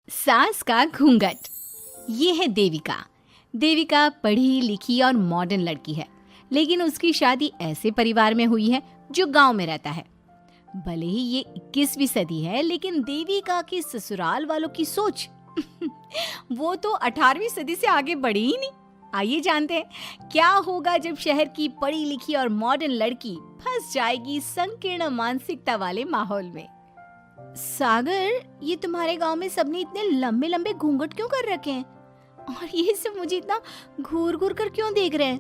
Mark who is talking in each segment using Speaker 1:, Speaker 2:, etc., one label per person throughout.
Speaker 1: सास का घूंघट। ये है देविका। देविका पढ़ी लिखी और मॉडर्न लड़की है, लेकिन उसकी शादी ऐसे परिवार में हुई है जो गांव में रहता है। भले ही ये 21वीं सदी है, लेकिन देविका की ससुराल वालों की सोच वो तो 18वीं सदी से आगे बढ़ी ही नहीं। आइए जानते हैं क्या होगा जब शहर की पढ़ी लिखी और मॉडर्न लड़की फंस जाएगी संकीर्ण मानसिकता वाले माहौल में। सागर, ये तुम्हारे गांव में सबने इतने लंबे लंबे घूंघट क्यों कर रखे हैं? और ये सब मुझे इतना घूर घूर कर क्यों देख रहे हैं?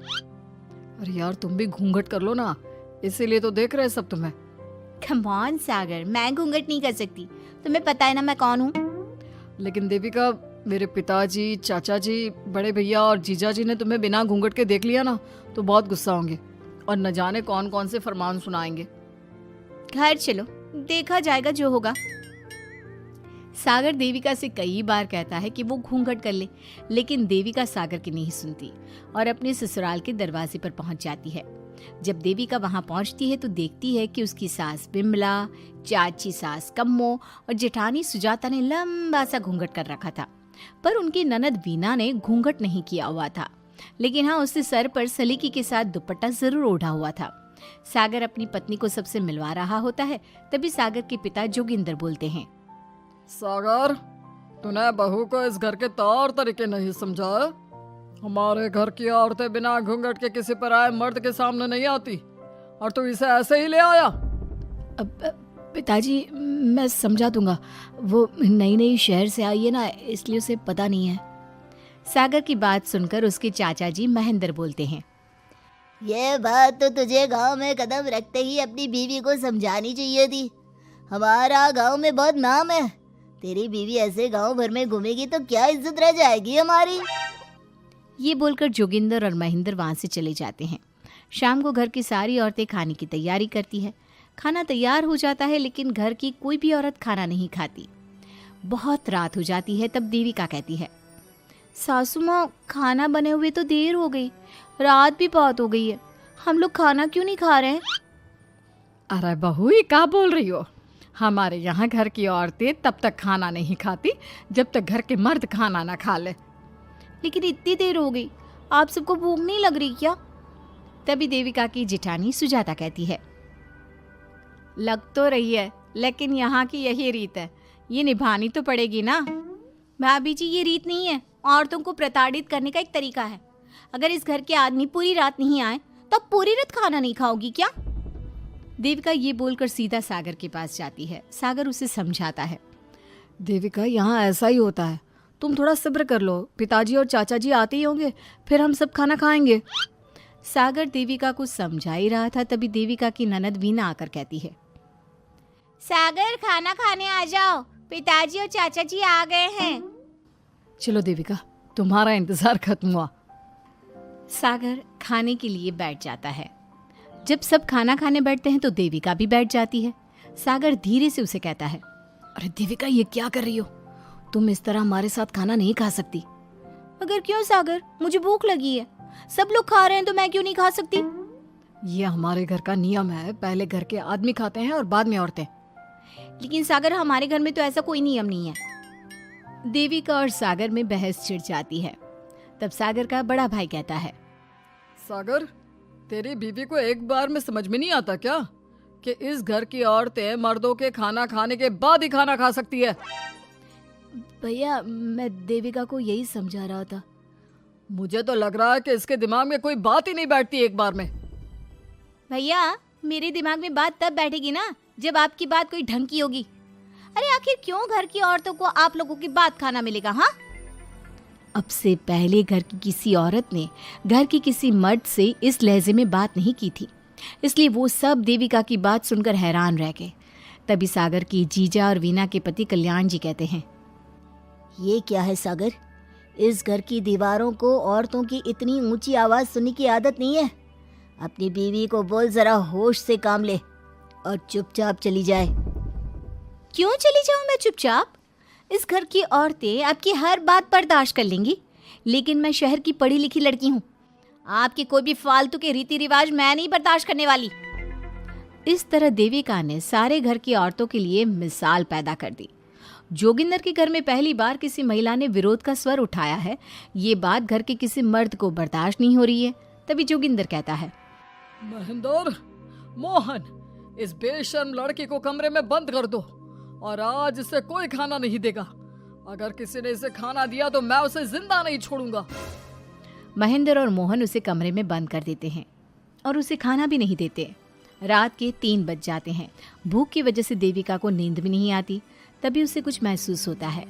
Speaker 2: अरे यार, तुम भी घूंघट कर लो ना, इसीलिए तो देख रहे हैं सब तुम्हें।
Speaker 1: कम ऑन सागर, मैं घूंघट नहीं कर सकती। तुम्हें पता है ना मैं कौन हूँ।
Speaker 2: लेकिन देविका, मेरे पिताजी, चाचा जी, बड़े भैया और जीजा जी ने तुम्हें बिना घूंघट के देख लिया ना तो बहुत गुस्सा होंगे और न जाने कौन कौन से फरमान सुनाएंगे।
Speaker 1: घर चलो, देखा जाएगा जो होगा। सागर देविका से कई बार कहता है कि वो घूंघट कर ले, लेकिन देविका सागर की नहीं सुनती और अपने ससुराल के दरवाजे पर पहुंच जाती है। जब देविका वहां पहुंचती है तो देखती है कि उसकी सास बिमला, चाची सास कम्मो और जेठानी सुजाता ने लंबा सा घूंघट कर रखा था, पर उनकी ननद वीना ने घूंघट नहीं किया हुआ था। लेकिन हाँ, उसने सर पर सलीकी के साथ दुपट्टा जरूर ओढ़ा हुआ था। सागर अपनी पत्नी को सबसे मिलवा रहा होता है, तभी सागर के पिता जोगिंदर बोलते हैं,
Speaker 2: सागर, तूने बहू को इस घर के तौर तरीके नहीं समझा। हमारे घर की औरतें बिना घूंघट के किसी पर आए मर्द के सामने नहीं आती और तू इसे ऐसे ही ले आया।
Speaker 1: पिताजी, मैं समझा दूंगा। वो नई नई शहर से आई है ना, इसलिए उसे पता नहीं है। सागर की बात सुनकर उसके चाचा जी महेंद्र बोलते हैं,
Speaker 3: ये बात तो तुझे गांव में कदम रखते ही अपनी बीवी को समझानी चाहिए थी। हमारा गांव में बहुत नाम है। तेरी बीवी ऐसे गांव भर में घूमेगी तो क्या इज्जत रह जाएगी हमारी।
Speaker 1: ये बोलकर जोगिंदर और महेंद्र वहां से चले जाते हैं। शाम को घर की सारी औरतें खाने की तैयारी करती है। खाना तैयार हो जाता है, लेकिन घर की कोई भी औरत खाना नहीं खाती। बहुत रात हो जाती है, तब देविका कहती है, सासू माँ, खाना बने हुए तो देर हो गई, रात भी बहुत हो गई है, हम लोग खाना क्यों नहीं खा रहे हैं?
Speaker 2: अरे बहू, ये क्या बोल रही हो? हमारे यहाँ घर की औरतें तब तक खाना नहीं खाती जब तक घर के मर्द खाना ना खा ले।
Speaker 1: लेकिन इतनी देर हो गई, आप सबको भूख नहीं लग रही क्या? तभी देविका की जेठानी सुजाता कहती है, लग तो रही है, लेकिन यहाँ की यही रीत है, ये निभानी तो पड़ेगी ना। भाभी जी, ये रीत नहीं है, औरतों को प्रताड़ित करने का एक तरीका है। अगर इस घर के आदमी पूरी रात नहीं आए तो पूरी रात खाना नहीं खाओगी क्या? देविका ये बोलकर सीधा सागर के पास जाती है। सागर उसे समझाता है,
Speaker 2: देविका, यहाँ ऐसा ही होता है, तुम थोड़ा सब्र कर लो, पिताजी और चाचा जी आते ही होंगे, फिर हम सब खाना खाएंगे।
Speaker 1: सागर देविका को समझा ही रहा था, तभी देविका की ननद वीना आकर कहती है, सागर, खाना खाने आ जाओ, पिताजी और चाचा जी आ गए हैं।
Speaker 2: चलो देविका, तुम्हारा इंतजार खत्म हुआ।
Speaker 1: सागर खाने के लिए बैठ जाता है। जब सब खाना खाने बैठते हैं तो देविका भी बैठ जाती है। सागर धीरे से उसे कहता है,
Speaker 2: अरे देविका, ये क्या कर रही हो? तुम इस तरह हमारे साथ खाना नहीं खा सकती।
Speaker 1: मगर क्यों सागर, मुझे भूख लगी है, सब लोग खा रहे हैं तो मैं क्यों नहीं खा सकती?
Speaker 2: ये हमारे घर का नियम है, पहले घर के आदमी खाते हैं और बाद में औरतें।
Speaker 1: लेकिन सागर, हमारे घर में तो ऐसा कोई नियम नहीं है। देविका और सागर में बहस छिड़ जाती है। तब सागर का बड़ा भाई कहता है,
Speaker 2: सागर, तेरी बीवी को एक बार में समझ में नहीं आता क्या कि इस घर की औरतें मर्दों के खाना खाने के बाद ही खाना खा सकती है?
Speaker 1: भैया, मैं देविका को यही समझा रहा था।
Speaker 2: मुझे तो लग रहा है कि इसके दिमाग में कोई बात ही नहीं बैठती एक बार में।
Speaker 1: भैया, मेरे दिमाग में बात तब बैठेगी ना जब आपकी बात कोई ढंग की होगी। अरे आखिर क्यों घर की औरतों को आप लोगों की बात खाना मिलेगा? हाँ, अब से पहले घर की किसी औरत ने घर की किसी मर्द से इस लहजे में बात नहीं की थी, इसलिए वो सब देविका की बात सुनकर हैरान रह गए। तभी सागर की जीजा और वीना के पति कल्याण जी कहते हैं,
Speaker 3: ये क्या है सागर, इस घर की दीवारों को औरतों की इतनी ऊंची आवाज सुनने की आदत नहीं है। अपनी बीवी को बोल जरा होश से काम ले और चुपचाप चली जाए।
Speaker 1: क्यों चली जाऊं मैं चुपचाप? इस घर की औरतें आपकी हर बात बर्दाश्त कर लेंगी, लेकिन मैं शहर की पढ़ी लिखी लड़की हूँ। आपके कोई भी फालतू के रीति रिवाज मैं नहीं बर्दाश्त करने वाली। इस तरह देविका ने सारे घर की औरतों के लिए मिसाल पैदा कर दी जोगिंदर के घर में पहली बार किसी महिला ने विरोध का स्वर उठाया है, ये बात घर के किसी मर्द को बर्दाश्त नहीं हो रही है। तभी जोगिंदर कहता है,
Speaker 2: महेंद्र, मोहन, इस बेशर्म लड़की को कमरे में बंद कर दो और आज इसे कोई खाना नहीं देगा। अगर किसी ने इसे खाना दिया तो मैं उसे जिंदा नहीं छोड़ूंगा।
Speaker 1: महेंद्र और मोहन उसे कमरे में बंद कर देते हैं और उसे खाना भी नहीं देते। रात के 3 बज जाते हैं। भूख की वजह से देविका को नींद भी नहीं आती। तभी उसे कुछ महसूस होता है।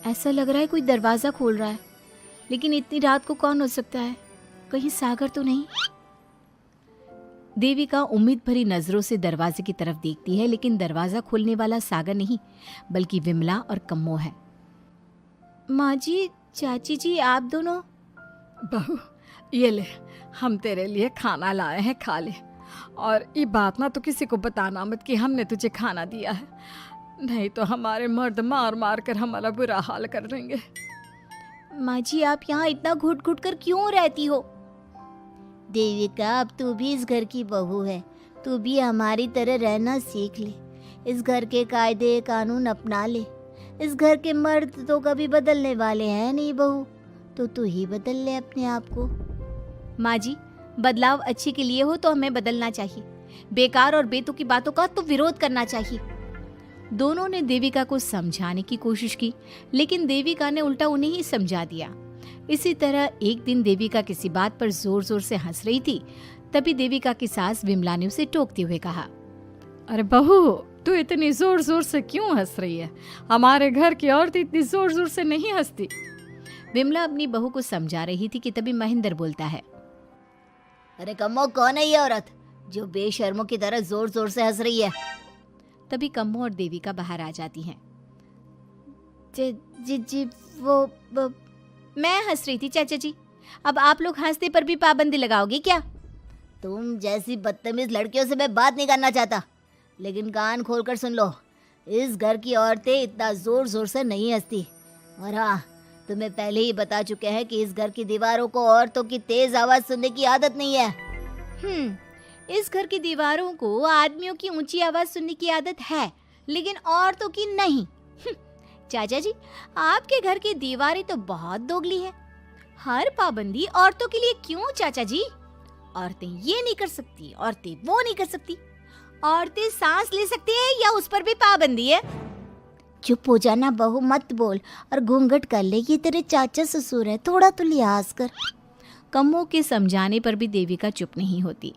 Speaker 1: ऐसा लग रहा है कोई दरवाजा खोल रहा है, लेकिन इतनी रात को कौन हो सकता है? कहीं सागर तो नहीं? देविका उम्मीद भरी नजरों से दरवाजे की तरफ देखती है, लेकिन दरवाजा खोलने वाला सागर नहीं बल्कि विमला और कम्मो है। माँ जी, चाची जी, आप दोनों?
Speaker 2: बहू, ये ले, हम तेरे लिए खाना लाए हैं, खा ले। और ये बात ना तो किसी को बताना मत कि हमने तुझे खाना दिया है, नहीं तो हमारे मर्द मार मार कर हमारा बुरा हाल कर देंगे।
Speaker 1: माँ जी, आप यहाँ इतना घुट घुट कर क्यों रहती हो?
Speaker 3: देविका, अब तू भी इस घर की बहू है, तू भी हमारी तरह रहना सीख ले। इस घर के कायदे कानून अपना ले। इस घर के मर्द तो कभी बदलने वाले हैं नहीं बहू, तो तू ही बदल ले अपने आप को।
Speaker 1: माँ जी, बदलाव अच्छे के लिए हो तो हमें बदलना चाहिए, बेकार और बेतुकी बातों का तो विरोध करना चाहिए। दोनों ने देविका को समझाने की कोशिश की, लेकिन देविका ने उल्टा उन्हें ही समझा दिया। इसी तरह एक दिन देविका किसी बात पर जोर जोर से हंस रही थी। तभी देविका की सास विमला ने उसे टोकते हुए कहा,
Speaker 2: अरे बहू, तू इतनी जोर जोर से क्यों हंस रही है? हमारे घर की औरत इतनी जोर जोर से नहीं हंसती।
Speaker 1: विमला अपनी बहू को समझा रही थी कि तभी महेंद्र बोलता है,
Speaker 3: अरे कम्मो, कौन है ये औरत जो बेशर्मों की तरह जोर जोर से हंस रही है?
Speaker 1: तभी कम्मो और देविका बाहर आ जाती हैं।
Speaker 3: जी वो
Speaker 1: मैं हंस रही थी चाचा जी, अब आप लोग हंसने पर भी पाबंदी लगाओगे क्या?
Speaker 3: तुम जैसी बदतमीज लड़कियों से मैं बात नहीं करना चाहता, लेकिन कान खोलकर सुन लो, इस घर की औरतें इतना जोर जोर से नहीं हंसती। और हाँ, तुम्हें पहले ही बता चुके हैं कि इस घर की दीवारों को औरतों की तेज आवाज सुनने की आदत नहीं है।
Speaker 1: इस घर की दीवारों को आदमियों की ऊंची आवाज सुनने की आदत है, लेकिन औरतों की नहीं। चाचा जी, आपके घर की दीवारें तो बहुत दोगली है। हर पाबंदी औरतों के लिए क्यों चाचा जी? औरतें ये नहीं कर सकती, औरतें वो नहीं कर सकती। औरतें सांस ले सकती है या उस पर भी पाबंदी है?
Speaker 3: चुप हो जाना बहू, मत बोल और घूंघट कर ले। ये तेरे चाचा ससुर है, थोड़ा तो लिहाज कर।
Speaker 1: कम्मो के समझाने पर भी देविका चुप नहीं होती।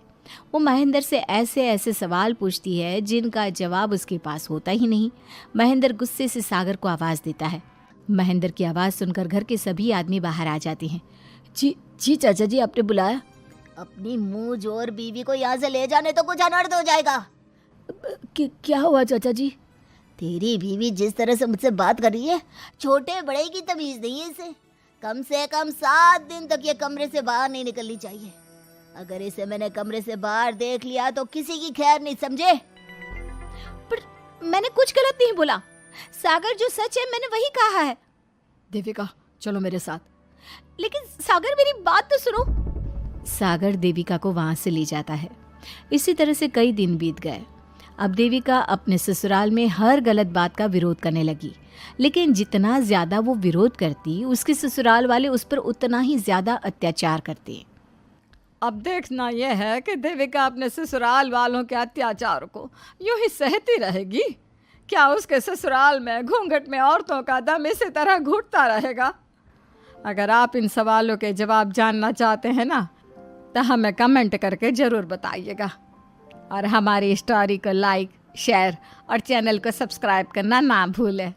Speaker 1: वो महेंद्र से ऐसे ऐसे सवाल पूछती है जिनका जवाब उसके पास होता ही नहीं। महेंद्र गुस्से से सागर को आवाज देता है। महेंद्र की आवाज सुनकर घर के सभी आदमी बाहर आ जाते हैं।
Speaker 3: जी चाचा जी, आपने बुलाया? अपनी मुंह जोर बीवी को यहाँ से ले जाने तो कुछ अनर्थ हो जाएगा।
Speaker 2: क्या हुआ चाचा जी?
Speaker 3: तेरी बीवी जिस तरह से मुझसे बात कर रही है, छोटे बड़े की तमीज नहीं है इसे। कम से कम 7 दिन तक ये कमरे से बाहर नहीं निकलनी चाहिए। अगर इसे मैंने कमरे से बाहर देख लिया तो किसी की खैर नहीं, समझे?
Speaker 1: पर मैंने कुछ गलत नहीं बोला। सागर, जो सच है मैंने वही कहा है।
Speaker 2: देविका, चलो मेरे साथ।
Speaker 1: लेकिन सागर, मेरी बात तो सुनो। सागर देविका को वहां से ले जाता है। इसी तरह से कई दिन बीत गए। अब देविका अपने ससुराल में हर गलत बात का विरोध करने लगी, लेकिन जितना ज्यादा वो विरोध करती, उसके ससुराल वाले उस पर उतना ही ज्यादा अत्याचार करते।
Speaker 2: अब देखना यह है कि देविका अपने ससुराल वालों के अत्याचार को यूं ही सहती रहेगी। क्या उसके ससुराल में घूंघट में औरतों का दम इसी तरह घुटता रहेगा? अगर आप इन सवालों के जवाब जानना चाहते हैं ना, तो हमें कमेंट करके ज़रूर बताइएगा। और हमारी स्टोरी को लाइक, शेयर और चैनल को सब्सक्राइब करना ना भूलें।